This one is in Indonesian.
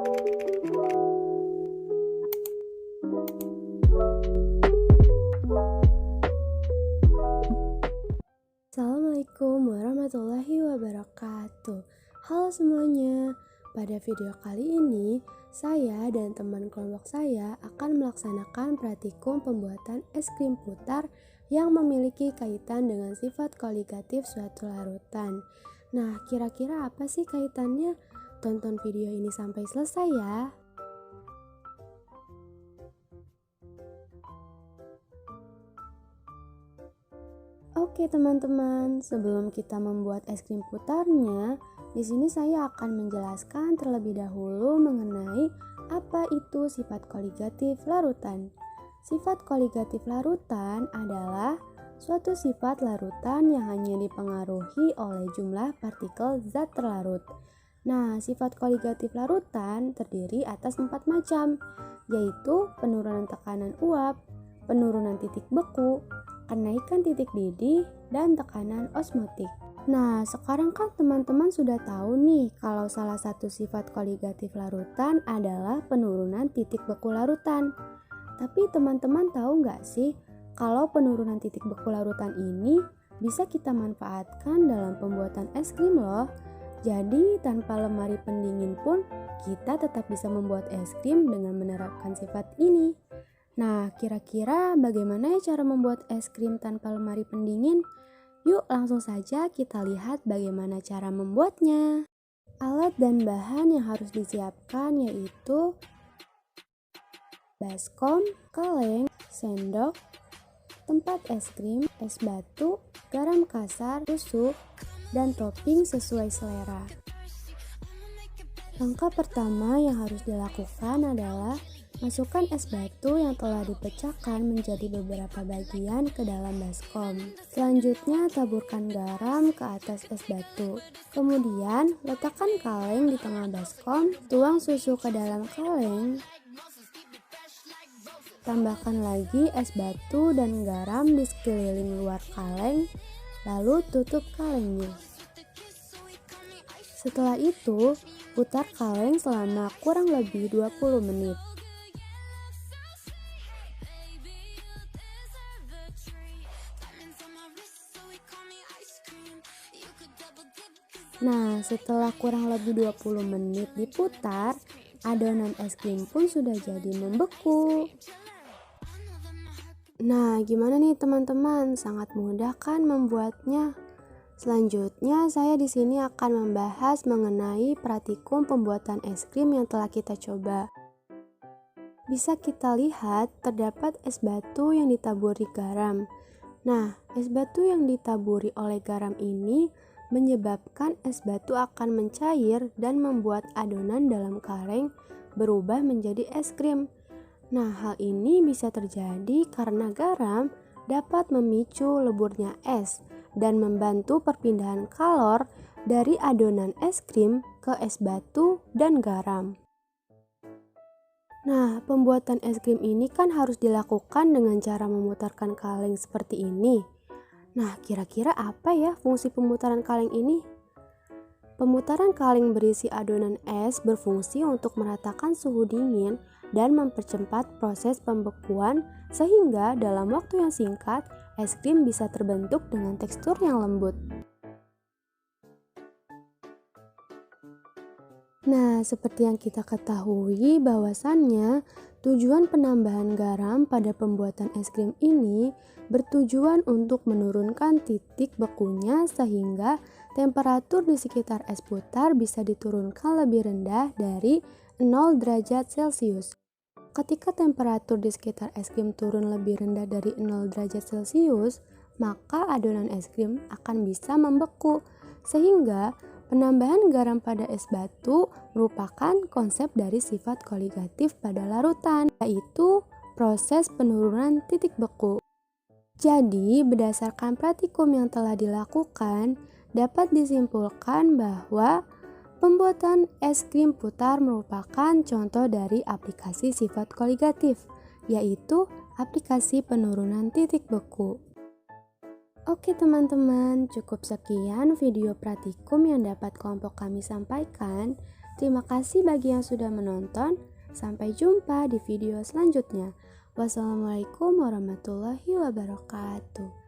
Assalamualaikum warahmatullahi wabarakatuh. Halo semuanya, pada video kali ini saya dan teman kelompok saya akan melaksanakan praktikum pembuatan es krim putar yang memiliki kaitan dengan sifat koligatif suatu larutan. Nah, kira-kira apa sih kaitannya? Tonton video ini sampai selesai ya. Oke teman-teman, sebelum kita membuat es krim putarnya, di sini saya akan menjelaskan terlebih dahulu mengenai apa itu sifat koligatif larutan. Sifat koligatif larutan adalah suatu sifat larutan yang hanya dipengaruhi oleh jumlah partikel zat terlarut. Nah, sifat koligatif larutan terdiri atas 4 macam, yaitu penurunan tekanan uap, penurunan titik beku, kenaikan titik didih, dan tekanan osmotik. Nah, sekarang kan teman-teman sudah tahu nih kalau salah satu sifat koligatif larutan adalah penurunan titik beku larutan. Tapi teman-teman tahu nggak sih kalau penurunan titik beku larutan ini bisa kita manfaatkan dalam pembuatan es krim loh. Jadi tanpa lemari pendingin pun kita tetap bisa membuat es krim dengan menerapkan sifat ini. Nah, kira-kira bagaimana ya cara membuat es krim tanpa lemari pendingin? Yuk langsung saja kita lihat bagaimana cara membuatnya. Alat dan bahan yang harus disiapkan yaitu baskom, kaleng, sendok, tempat es krim, es batu, garam kasar, susu, dan topping sesuai selera. Langkah pertama yang harus dilakukan adalah masukkan es batu yang telah dipecahkan menjadi beberapa bagian ke dalam baskom. Selanjutnya taburkan garam ke atas es batu. Kemudian letakkan kaleng di tengah baskom, tuang susu ke dalam kaleng. Tambahkan lagi es batu dan garam di sekeliling luar kaleng, lalu tutup kalengnya. Setelah itu, putar kaleng selama kurang lebih 20 menit. Nah, setelah kurang lebih 20 menit diputar, adonan es krim pun sudah jadi membeku. Nah, gimana nih teman-teman? Sangat mudah kan membuatnya? Selanjutnya, saya di sini akan membahas mengenai praktikum pembuatan es krim yang telah kita coba. Bisa kita lihat terdapat es batu yang ditaburi garam. Nah, es batu yang ditaburi oleh garam ini menyebabkan es batu akan mencair dan membuat adonan dalam kaleng berubah menjadi es krim. Nah, hal ini bisa terjadi karena garam dapat memicu leburnya es dan membantu perpindahan kalor dari adonan es krim ke es batu dan garam. Nah, pembuatan es krim ini kan harus dilakukan dengan cara memutarkan kaleng seperti ini. Nah, kira-kira apa ya fungsi pemutaran kaleng ini? Pemutaran kaleng berisi adonan es berfungsi untuk meratakan suhu dingin dan mempercepat proses pembekuan sehingga dalam waktu yang singkat, es krim bisa terbentuk dengan tekstur yang lembut. Nah, seperti yang kita ketahui bahwasannya tujuan penambahan garam pada pembuatan es krim ini bertujuan untuk menurunkan titik bekunya sehingga temperatur di sekitar es putar bisa diturunkan lebih rendah dari 0 derajat Celcius. Ketika temperatur di sekitar es krim turun lebih rendah dari 0 derajat Celcius, maka adonan es krim akan bisa membeku, sehingga penambahan garam pada es batu merupakan konsep dari sifat koligatif pada larutan, yaitu proses penurunan titik beku. Jadi, berdasarkan praktikum yang telah dilakukan, dapat disimpulkan bahwa pembuatan es krim putar merupakan contoh dari aplikasi sifat koligatif, yaitu aplikasi penurunan titik beku. Oke teman-teman, cukup sekian video praktikum yang dapat kelompok kami sampaikan. Terima kasih bagi yang sudah menonton. Sampai jumpa di video selanjutnya. Wassalamualaikum warahmatullahi wabarakatuh.